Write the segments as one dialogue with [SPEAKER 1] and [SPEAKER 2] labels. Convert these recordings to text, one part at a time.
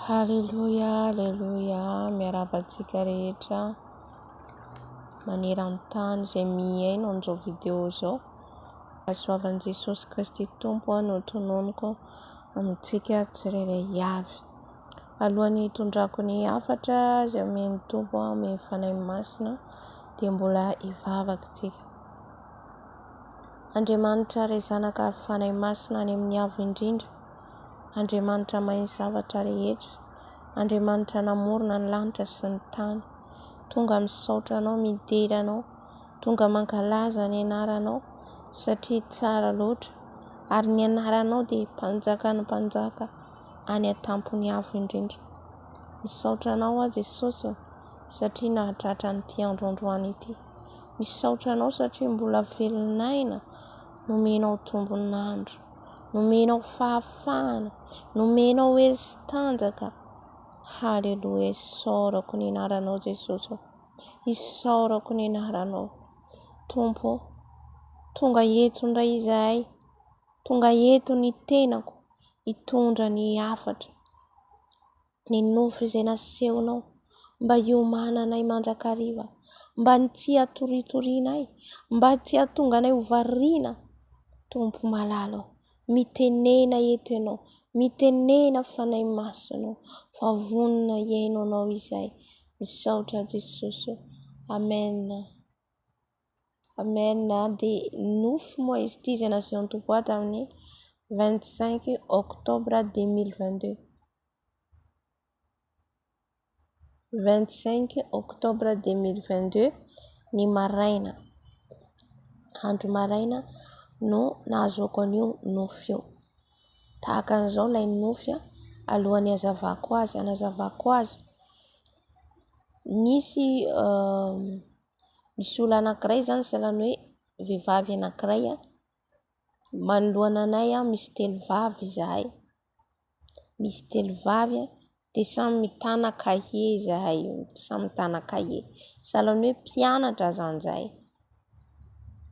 [SPEAKER 1] Haleluya, haleluya, miarabantsika rehetra maneran-tany izay miaino an'izao video izao. Asoavan'i Jesosy Kristy Tompo no tononoko amintsika tsirairay avy. Alohan'ny hitondrako ny hafatra izay omeny Tompo amin'ny fanahy masina dia mbola hivavaka tsika. Andriamanitra ray zanaka ary fanahy masina any amin'ny avo indrindra. Andriamanitra mahay zavatra rehetra. Andriamanitra namorona ny lanitra sy ny tany. Tonga misaotra anao, midera anao. Tonga mankalaza ny anaranao satria tsara loatra. Ary ny anaranao dia mpanjaka ny mpanjaka any an-tampony avo indrindra. Misaotra anao a Jesosy satria nahatratra n'ity androandroany ity. Misaotra anao satria mbola velon'aina nomenao tombon'andro. Nomenao fahafahana, nomenao hery sy tanjaka. Haleluya, isaorako ny anaranao Jesosy. Isaorako ny anaranao. Tompo, tonga eto indray izahay. Tonga eto ny tenako, hitondra ny hafatra. Ny nofy izay nasehonao, mba hiomananay mandrakariva, mba tsy hatoritorianay, mba tsy hahatonganay hovariana. Tompo malalo. Mitenena eto ianao, mitenena fanahy masina, fa vonona iaino anao izay. Misaotra Jesosy. Amen. Amen. Dia nofy moa izy ity izay nasehon'ny Tompo ato amin'ny 25 octobre 2022. 25 octobre 2022 ny maraina. Andro maraina no nahazoako an'io nofy io. Tahaka an'izao ilay nofy alohan'ny hazavako azy, anazavako azy. Nisy olona anankiray izany sahalan'ny hoe vehivavy anankiray manoloana anay misy telo vavy izahay. Misy telo vavy dia samy mitana kahie izahay, samy mitana kahie. Sahalan'ny hoe mpianatra zany izahay.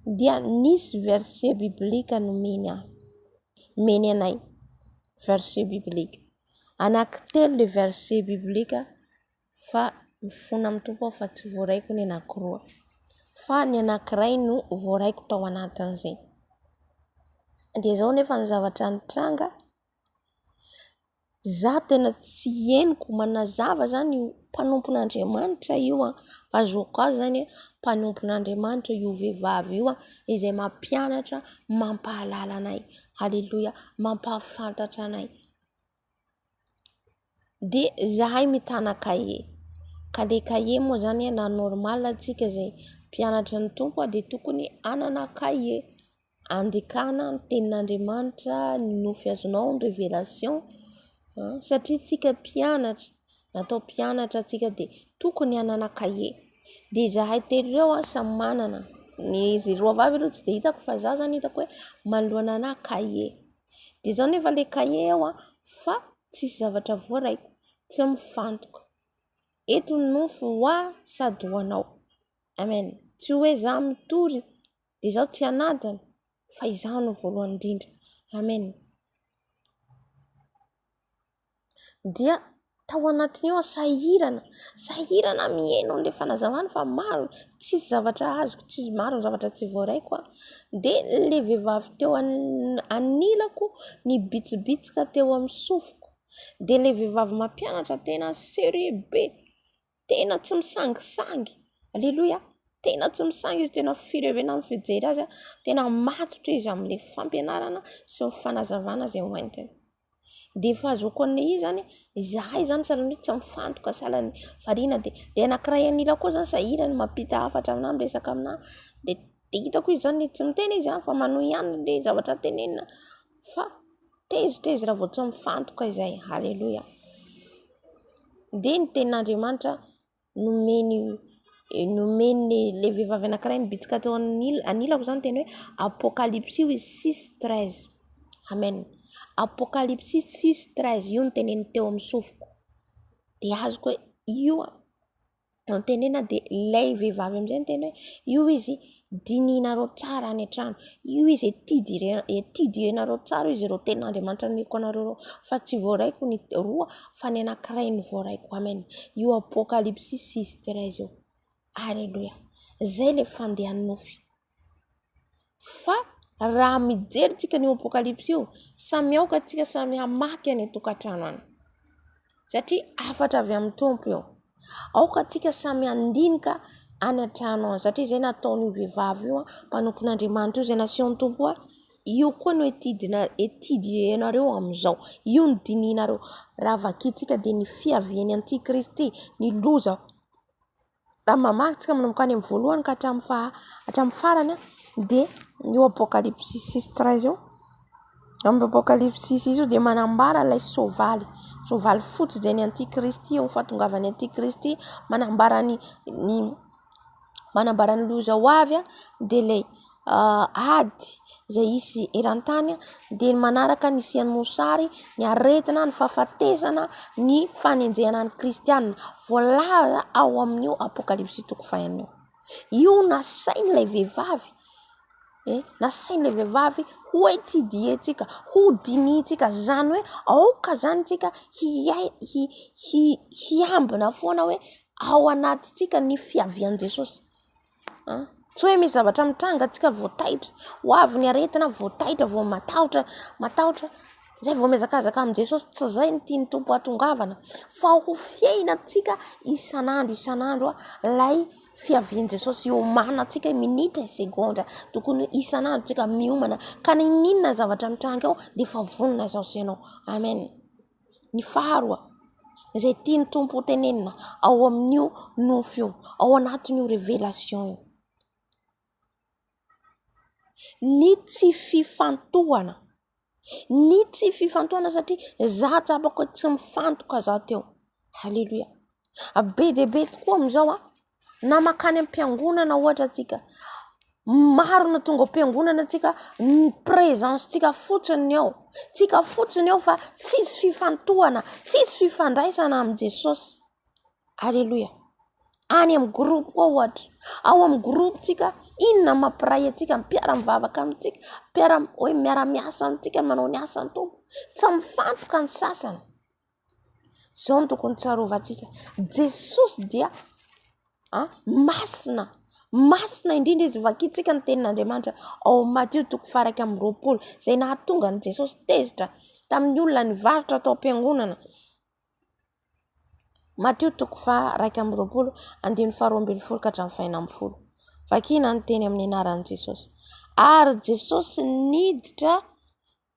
[SPEAKER 1] Dia nisy verset biblika meny anay. Verset biblika. Anankitelo le verset biblika fa mifona amin'ny Tompo fa tsy voaraiko ny anankiroa. Fa ny anankiray no voaraiko tao anatin'izay. Dia izao nefa ny zavatra nitranga. Za tena tsy henoko manazava zany io mpanompon'Andriamanitra io fa azoko azy zany mpanompon'Andriamanitra io vehivavy io izay mampianatra, mampahalala anay. Haleluya, mampahafantatra anay. Dia zahay mitana kahie. Ka le kahie moa zany na normal antsika izay mpianatra ny Tompo dia tokony anana kahie. Andikana ny tenin'Andriamanitra, ny nofy azonao, ny révélation. Satria tsika mpianatra, natao mpianatra tsika dia tokony anana kahie. Dia zahay telo ireo samy manana. Ny roa vavy ireo tsy dia hitako fa za zany hitako hoe manoloana ana kahie. Dia izao nefa le kahie fa tsisy zavatra voaraiko, tsy mifantoka. Eto ny nofy hoa sady ho anao. Amen. Tsy hoe za mitory dia izao tsy anadana fa izaho no voalohany indrindra. Amen. Dia tao anatiny eo sahirana mihaino an'ilay fanazavana fa maro tsisy zavatra azoko, tsisy maro zavatra tsy voaraiko. Dia le vehivavy teo anilako ny bitsibitsika teo amin'ny sofiko. Dia le vehivavy mampianatra tena sérieux be, tena tsy misangisangy. Aleluya, tena tsy misangy izy, tena firevena amin'ny fijery azy, tena matotra izy amin'ilay fampianarana sy ny fanazavana izay hoentiny. Dia efa azoko an'ilay izy zany, izahay zany sahalan'ny tsy mifantoka, sahalan'ny variana. Dia anankiray anila koa zany sahirana mampita hafatra aminahy, miresaka aminahy. Dia hitako izy zany tsy miteny izy fa manohy ihany le zavatra tenenina. Fa tezitra izy raha vao tsy mifantoka izay. Haleluya. Dia ny tenin'Andriamanitra nomeny le vehivavy anankiray ny bitsika teo anilako zany teny hoe Apocalypse 6:13. Amen. Apocalypse 6:13 io no teneny teo amin'ny sofiko. Dia azoko hoe io tenena dia ilay vehivavy amin'izay ny tena hoe io izy dininareo tsara any an-trano, io izy etidienareo tsara izy ireo ten'Andriamanitra nomeko anareo fa tsy voaraiko ny roa fa ny anankiray ny voaraiko. Amen. Io Apokalipsy 6:13 io. Alleluia. Zay le fandehan'ny Nofy. Fa raha mijery tsika ny Apokalipsy io, samy aoka tsika samy hamaky any tokantrano any, satria afatra avy amin'ny Tompo io. Aoka tsika samy andinika any an-trano any, satria zay nataon'io vehivavy io mpanompon'Andriamanitra io, zay nasihon'ny Tompo io koa no etidienareo amin'izao, io ny dininareo. Raha vakitsika dia ny fiaviany Antikristy, ny loza. Raha mamaky tsika manomboka any amin'ny voalohany ka hatramin'ny farany dia io Apokalipsy 6:13 io. Amin'ny Apokalipsy 6 io dia manambara ilay soavaly fotsy izay ny Antikristy eo, fatongavany Antikristy, manambara ny loza ho avy dia ilay ady izay isy eran-tany dia manaraka ny isian'ny mosary, ny aretina, ny fahafatesana, ny fanenjehana ny kristianina, voalaza ao amin'io Apokalipsy toko fahan'io. Io nasain'ilay vehivavy, nasain'ilay vehivavy ho etidietika, ho dinitsika, zany hoe aoka zany tsika hiambina foana hoe ao anatitsika ny fiavian'i Jesosy. Tsy hoe misy zavatra mitranga tsika voataitra, ho avy ny aretina voataitra, vo matahotra zay vao mihazakazaka amin'i Jesosy. Tsy zay ny tian'ny Tompo hatongavana, fa ho fiaina tsika isanandro lay fiavian'i Jesosy iomanantsika minitra segondra, tokony isanandro tsika miomana, ka ninona zavatra mitranga ao dia efa vonona izao senao. Amen. Ny faharoa izay tian'ny Tompo tenenina ao amin'io Nofy io, ao anatin'io révélation io, ny tsy fifantohana, satria za tsapako tsy mifantoka za teo. Halleluia. Be dia be tokoa amin'izao na makany am-piangonana ohatra tsika, maro na tonga am-piangonana tsika, ny présence tsika fotsiny ao, fa tsisy fifantohana, tsisy fifandraisana amin'ny Jesosy. Halleluia. Any amin'ny groupe koa ohatra, ao amin'ny groupe tsika, inona mampiray atsika, mpiara-mivavaka amintsika, miara-miasa amintsika, manao ny asan'ny Tompo, tsy mifantoka ny sasany. Zao no tokony tsarovantsika. Jesosy dia masina indrindra izy vakitsika ny tenin'Andriamanitra ao Matthieu 1:20, zay nahatonga ny Jesosy tezitra tamin'ny olona nivarotra tao am-piangonana. Matthieu 1:12-12 vakina ny teny amin'ny anaran'i Jesosy. Ary Jesosy niditra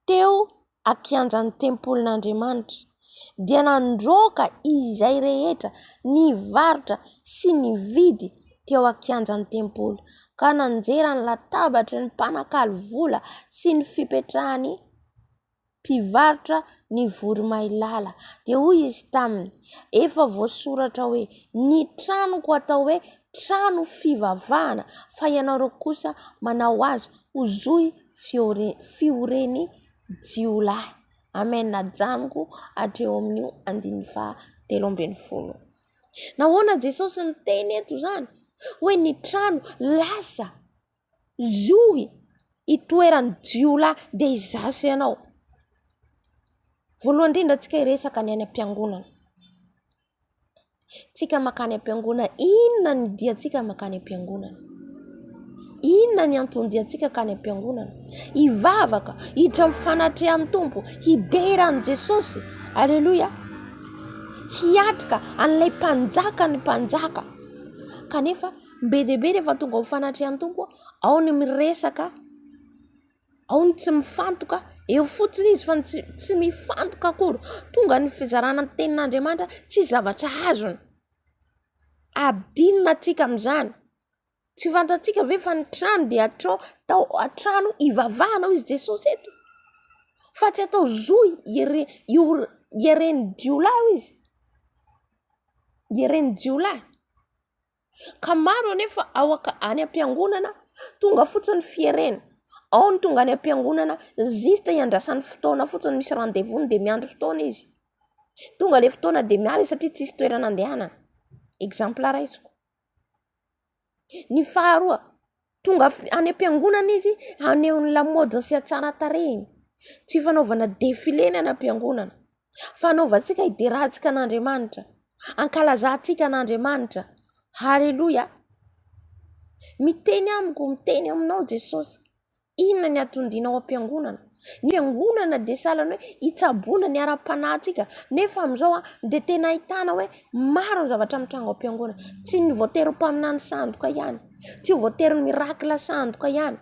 [SPEAKER 1] teo akianjan'ny tempolin'Andriamanitra dia nandroaka izay rehetra nivarotra sy nividy teo akianjan'ny tempoly, ka nanjera ny latabatra ny mpanakaly vola sy ny fipetrahany mpivarotra ny voromailala. Dia hoy izy taminy, efa voasoratra hoe ny tranoko atao hoe trano fivavahana, fa ianareo kosa manao azy ho zohy fioreny jiolahy. Amen. Najanoko hatreo amin'io 13:10. Nahoana Jesosy ny teny eto zany hoe ny trano lasa zohy itoeran'ny jiolahy dia izasy ianao. Voalohany indrindra tsika hiresaka ny any am-piangonana. Tsika makany am-piangonana, inona ny diantsika makany am-piangonana? Inona ny antony diantsika kany am-piangonana? Hivavaka, hiditra amin'ny fanatrehany Tompo, hideran'i Jesosy. Alleluia. Hiatrika an'ilay ny mpanjaka. Kanefa be dia be rehefa tonga amin'ny fanatrehany Tompo, ao ny miresaka, ao ny tsy mifantoka, eo fotsiny izy fa tsy mifantoka akory. Tonga ny fizarana ny tenin'Andriamanitra tsy zavatra azony. Adinina tsika amin'izany. Tsy fantatsika ve fa ny trano dia atrano ivavahana izy Jesosy eto, fa tsy atao zohy iereny jiolahy izy, iereny jiolahy. Ka maro anefa any am-piangonana tonga fotsiny fierena, ao ny tonga any am-piangonana zista hiandrasany fotoana fotsiny, misy rendez-vous dia miandry fotoana izy, tonga le fotoana dia miala satria tsisy toerana andehanana. exemple raisiko. Ny faharoa, tonga any am-piangonana izy aneho ny lamôdy sy atsara tarehiny. Tsy fanaovana défilé ny any am-piangonana. Fanaovantsika iderahantsika an'Andriamanitra, ankalazantsika an'Andriamanitra. Halleluja. Miteny amiko, miteny aminao Jesosy. Inona ny atondrinao am-piangonana? Ny fiangonana dia salany hoe itsaboana ny ara-panahintsika. Nefa amin'izao dia tena ahitana hoe maro ny zavatra mitranga am-piangonana. Tsy ny voatery mpaminany sandoka ihany, tsy voatery mirakila sandoka ihany,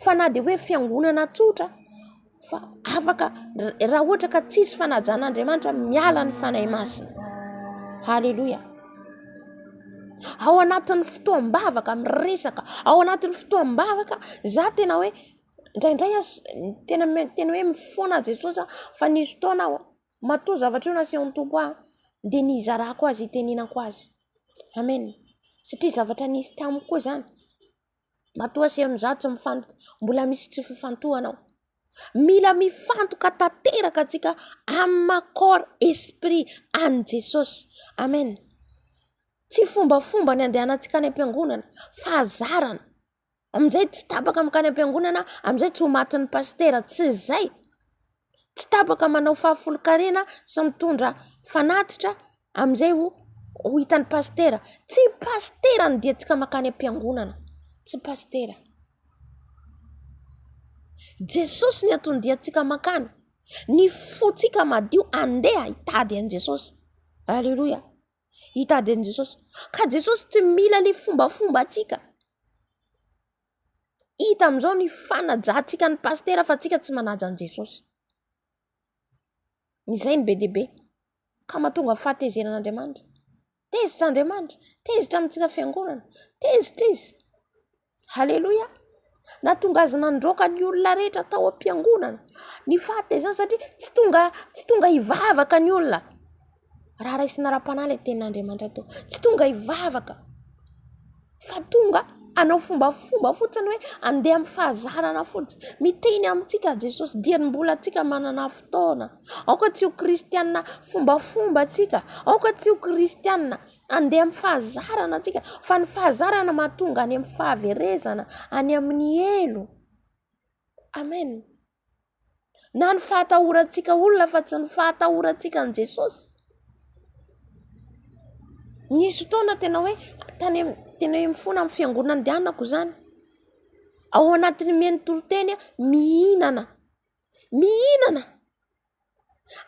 [SPEAKER 1] fa na dia hoe fiangonana tsotra, fa afaka raha ohatra ka tsisy fanajan'Andriamanitra miala ny fanahy masina. Halleluja. Ao anatin'ny fotoam-bavaka miresaka, ao anatin'ny fotoam-bavaka za tena hoe indraindray tena hoe mifoana Jesosy fa nisy fotoana matoa zavatra io nasehon'ny Tompo dia nizarako azy, iteninako azy. Amen. Satria zavatra nisy tamiko koa zany. Matoa asehon'ny za tsy mifantoka, mbola misy tsy fifantohanao. Mila mifantoka tanteraka antsika amin'ny corps esprit an Jesosy. Amen. Tsy fombafomba ny andehanantsika any am-piangonana, fa azarana. Amin'izay tsy tapaka mikany am-piangonana, amin'izay tsy ho matin'ny pastera, tsy izay. Tsy tapaka manao fahafolokarena sy mitondra fanatitra, amin'izay ho hitan'ny pastera. Tsy pastera ny diantsika makany am-piangonana, tsy pastera. Jesosy ny atondiantsika makany. Ny fotsika madio andeha hitady an Jesosy. Halleluja. Hitady an Jesosy. Ka Jesosy tsy mila le fombafomba atsika. Hita amin'izao ny fanajantsika ny pastera fa atsika tsy manaja an Jesosy. Izay ny be dia be. Ka mahatonga fahatezeran'Andriamanitra. Tezitra Andriamanitra, tezitra amintsika fiangonana, tezitra izy. Halleluja. Na tonga azy nandroaka ny olona rehetra tao am-piangonana. Ny fahatezana satria tsy tonga hivavaka ny olona. Raha raisina ara-panahy ilay tenin'Andriamanitra tao. Tsy tonga hivavaka. Fa tonga anao fombafomba fotsiny hoe andeha amin'ny fahazarana fotsiny. Miteny amintsika Jesosy dia ny mbola atsika manana fotoana. Aoka tsy ho kristianina fombafomba atsika. Aoka tsy ho kristianina andeha amin'ny fahazarana atsika. Fa ny fahazarana mahatonga any amin'ny fahaverezana, any amin'ny elo. Amen. Na ny fahatahorantsika olona fa tsy ny fahatahorantsika an Jesosy. Nisy fotoana tena hoe tena hoe mifona amin'ny fiangonana andehanako zany. Ao anatin'ny mentoroteny mihinana.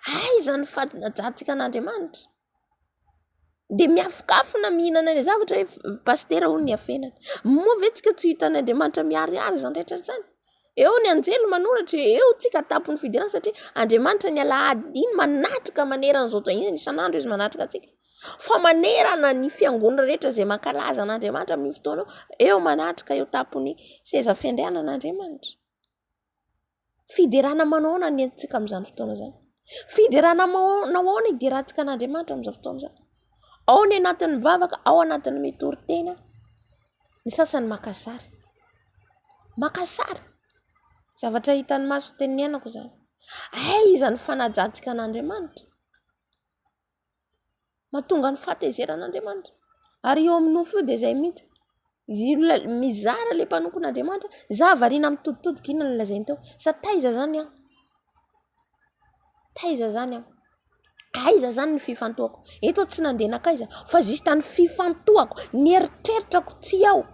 [SPEAKER 1] Aiza ny fanajantsika an'Andriamanitra? Dia miafokafona mihinana ny zavatra hoe pastera hono ny afenany. Moa vetsika tsy hitan'Andriamanitra miarihary zany rehetra zany. Eo ny anjely manoratra, eo tsika tapon'ny fidirana satria Andriamanitra ny alahady iny manatrika manerana zao toa isan'andro izy manatrika atsika. Fa manerana ny fiangonana rehetra izay mankalaza an'Andriamanitra amin'ny fotoana eo manatrika eo tapon'ny seza fiandrianan'Andriamanitra. Fiderana manaona ny antsika amin'izany fotoana zany. Fiderana nahoana iderahantsika an'Andriamanitra amin'izao fotoana zany. Ao ny anatin'ny vavaka, ao anatin'ny mitoritena. Ny sasany makasary. Zavatra hitan'ny maso tenenenako zany. Aiza ny fanajantsika an'Andriamanitra? Mahatonga ny fahatezeran'Andriamanitra. Ary eo amin'ny Nofy io dia izay mihitsy. Mizara ilay mpanokon'Andriamanitra. Za variana mitoditodika inona no lazainy teo. Sa taiza zany aho? Aiza zany ny fifantohako? Eto tsy nandeha nakaiza, fa zista ny fifantohako, ny eritreritrako tsy ao.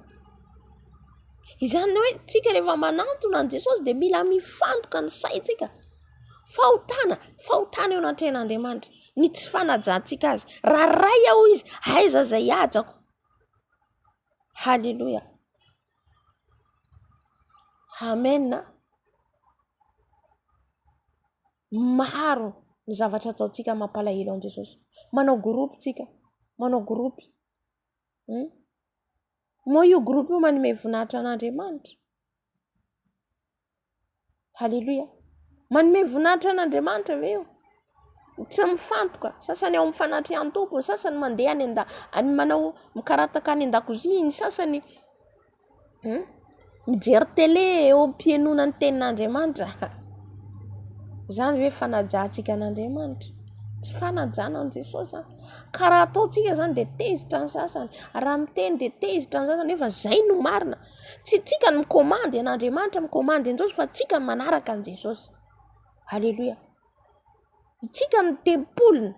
[SPEAKER 1] Izany hoe tsika rehefa manantona an Jesosy dia mila mifantoka ny saintsika. Fahotana eo anatrehan'Andriamanitra. Ny tsy fanajantsika azy. Raha ray aho izy, aiza izay hajako. Halleluja. Amen. Maro ny zavatra ataontsika mampalahelo an Jesosy. Manao groupe tsika. Moa io groupe io manome voninahitra an'Andriamanitra. Halleluja. Manome voninahitra an'Andriamanitra ve io? Tsy mifantoka. Sasany ao amin'ny Fanatrehany Tompo, ny sasany mandeha any manao mikarataka any an-dakozia, ny sasany mijery télé eo am-pianonan'ny tenin'Andriamanitra. Zany hoe fanajantsika an'Andriamanitra. tsy fanajana an Jesosy zany. Karaha ataontsika zany dia tezitra ny sasany, raha miteny dia tezitra ny sasany, nefa zay no marina. Tsy tsika ny mikomandy an'Andriamanitra, mikomandy an-Jesosy, fa tsika ny manaraka an Jesosy. Haleloia. Tsika ny tempolony,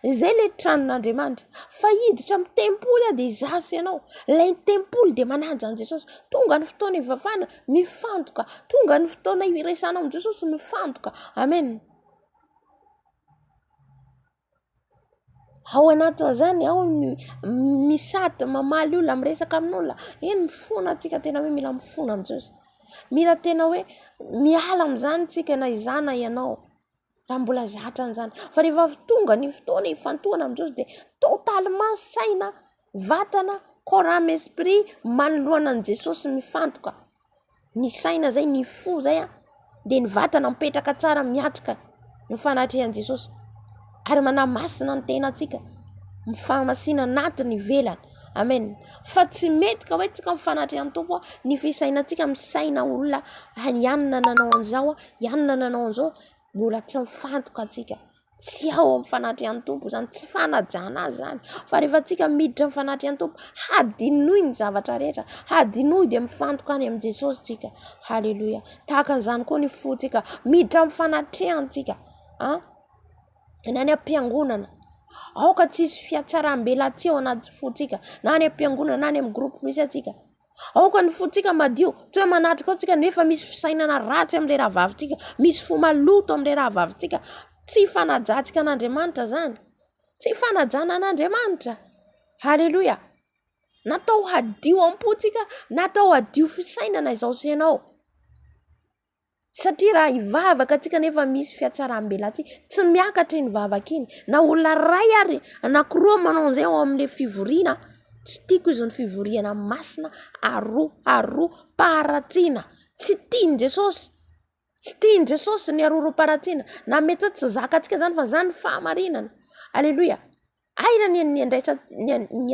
[SPEAKER 1] zay le tranon'Andriamanitra. Fa hiditra amin'ny tempoly dia zasy ianao. Ilay tempoly dia manaja an Jesosy. Tonga ny fotoana ivavana mifantoka, tonga ny fotoana iresana am Jesosy mifantoka. Amen. Ao anatin'izany ao misady mamaly olona, miresaka amin'olona. Eny mifona tsika, tena hoe mila mifona am Jesosy. Mila tena hoe miala amin'izany tsika na izana ianao. Raha mbola zatra an'izany. Fa rehefa tonga ny fotoana ifantohana am Jesosy dia totalement saina, vatana, corps âme esprit manoloana an Jesosy mifantoka. Ny saina zay, ny fo zay dia ny vatana mipetraka tsara miatrika ny fanatrehan Jesosy. Ary manamasina ny tenantsika, mifamasina natiny ivelany. Amen. Fa tsy mety ka hoe tsika mifanatrehan Tompo ny fisainantsika misaina olona ianona nanao an'izao, ianona nanao an'izao, mbola tsy mifantoka atsika. Tsy ao amin'ny fanatrehan Tompo zany, tsy fanajana azy zany. Fa rehefa tsika miditra amin'ny fanatrehan Tompo, hadinoy ny zavatra rehetra, hadinoy dia mifantoka any amin'ny Jesosy tsika. Haleloia. Tahaka an'izany koa ny fotsika, miditra amin'ny fanatrehantsika. Na any am-piangonana, aoka tsisy fiatsaram-belatsy ao anaty fotsika, na any am-piangonana, na any amin'ny groupe misy atsika. Aoka ny fotsika madio, tsy hoe manatrika ao tsika nefa misy fisainana ratsy amin'ilay raha vavintsika, misy fo maloto amin'ilay raha vavintsika. Tsy fanajantsika an'Andriamanitra zany. Tsy fanajana an'Andriamanitra. Haleloia. Natao hadio am-potsika, natao hadio fisainana izao sy ianao. Satria raha ivavaka atsika nefa misy fiatsaram-belatsy, tsy miakatra iny vavaka iny. Na olona ray ary anankiroa manao an'izay ao amin'ilay fivoriana, tsy tiako izy ny fivoriana masina, aroa-paratsiana. Tsy tiany Jesosy. Tsy tiany Jesosy ny aroa-paratsiana. Na mety hoe tsy zakatsika zany fa zany fahamarinana. Aleloia. Aira ny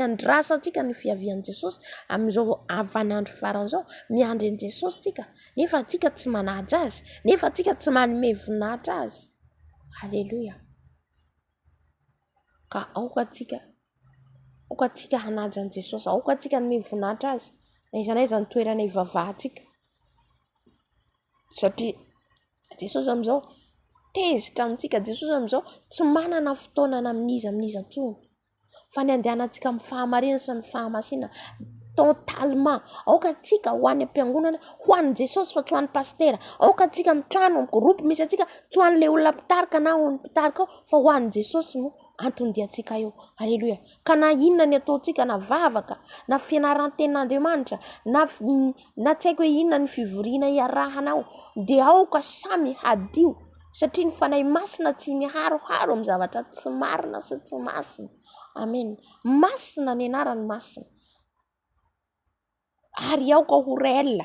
[SPEAKER 1] andrasantsika ny fiavian Jesosy amin'izao avanandro farany zao, miandry an Jesosy tsika. Nefa tsika tsy manaja azy, nefa tsika tsy manome voninahitra azy. Haleloia. Ka aoka tsika hanaja an Jesosy, aoka tsika hanome voninahitra azy. Na iza na iza ny toerana ivavahantsika. Satria Jesosy amin'izao tezitra amintsika. Jesosy amin'izao tsy manana fotoana amin'iza intsony. Fa ny andehanantsika amin'ny fahamarinana sy ny fahamasinana totalement. Aoka tsika ho any am-piangonana, ho an'i Jesosy fa tsy ho an'ny pastera. Aoka tsika amin'ny trano, amin'ny groupe misy atsika, tsy ho an'ilay olona mpitarika na ho an'ny mpitarika ao, fa ho an'i Jesosy no antondiantsika eo. Haleloia. Ka na inona ny ataontsika, na vavaka, na fianaran-tenin'Andriamanitra, na tsy haiko hoe inona ny fivoriana iarahanao, dia aoka samy hadio. Satria ny fanahy masina tsy miharoharo amin'ny zavatra tsy marina sy tsy masina. Amen. Masina ny anarany masina. Ary aoka ho réel,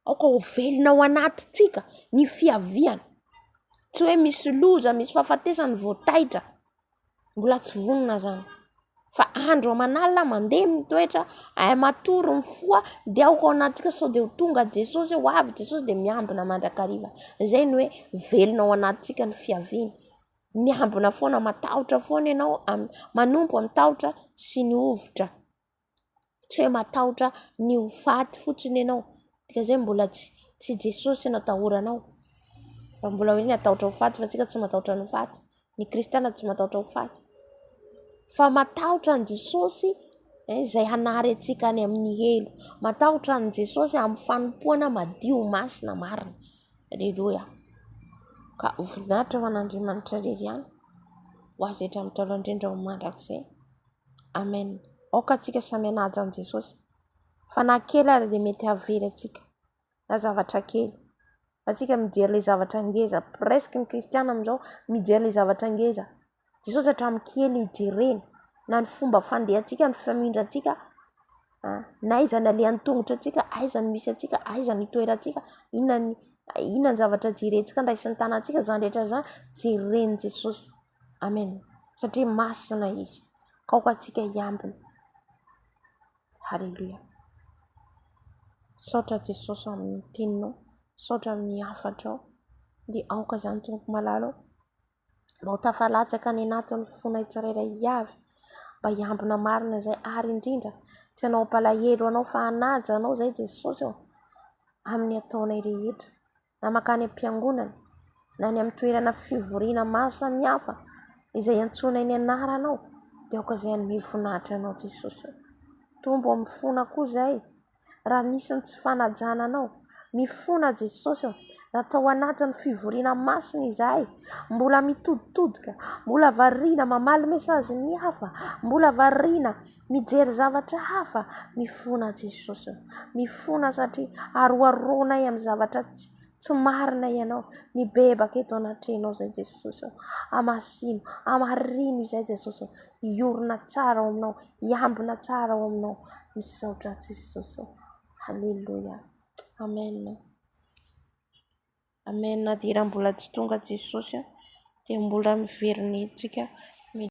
[SPEAKER 1] aoka ho velona ao anatintsika ny fiaviana. Tsy hoe misy loza, misy fahafatesany voataitra. Mbola tsy vonona zany. Fa andro aman'alina mandeha mitoetra, matory mifoha, dia aoka ao anatsika sao dia ho tonga Jesosy, ho avy Jesosy dia miambina mandrakariva. Zay ny hoe velona ao anatintsika ny fiaviana. Miambina foana, matahotra foana ianao, manompo amin'ny tahotra sy ny ovitra. Tsy hoe matahotra ny ho faty fotsiny ianao. Dikazay mbola tsy Jesosy no atahoranao. Fa mbola hoe ny atahotra ho faty, fa tsika tsy matahotra ny ho faty. Ny kristiana tsy matahotra ho faty. Fa matahotra ny Jesosy izay hanary atsika any amin'ny elo. Matahotra ny Jesosy amin'ny fanompoana madio masina marina. Aleluia. Ka voninahitra ho an'Andriamanitra irery ihany, ho azy hatramin'ny taolo indrindra ho mandrakizay. Amen. Aoka atsika samy hanaja an Jesosy. Fa na kely ary dia mety havery atsika. Na zavatra kely. Atsika mijery ilay zavatra ngeza. Presque ny kristiana amin'izao mijery ilay zavatra ngeza. Jesosy hatramin'ny kely ijereny. Na ny fomba fandehantsika, ny famindrantsika, na aiza ny alehan'ny tongotra atsika, aiza ny misy atsika, aiza ny toerantsika, inona ny zavatra jerentsika ndraisy ny tanantsika, zany rehetra zany jereny Jesosy. Amen. Satria masina izy. Ka aoka atsika hiambina. Haleluia. Saotra Jesosy amin'ny teninao, saotra amin'ny hafatrao, dia aoka zany tompo malalo. mba ho tafalatsaka ny anatin'ny fona tsirairay avy, mba hiambina marina izay ary indrindra tsy anao palahelo anao fa hanaja anao izay Jesosy amin'ny ataonay rehetra, na makany am-piangonana na ny amin'ny toerana fivoriana maro samihafa izay antsoina ny anaranao, dia aoka izay hanome voninahitra anao Jesosy. Tombo amin'ny fona koa izay raha nisy ny tsy fanajana anao, mifona Jesosy raha tao anatin'ny fivoriana masina izahay, mbola mitoditodika, mbola variana mamaly mesazy ny hafa, mbola variana mijery zavatra hafa, mifona Jesosy, mifona satria aroaroanay amin'ny zavatra tsy marina ianao, mibebaka eto anatrenao izay Jesosy, amasino, amarino izay Jesosy, iorina tsara ao aminao, iambina tsara ao aminao, misaotra Jesosy. Halleluja. Amen. Amen. Dia raha mbola tsy tonga Jesosy dia mbola miverina tsika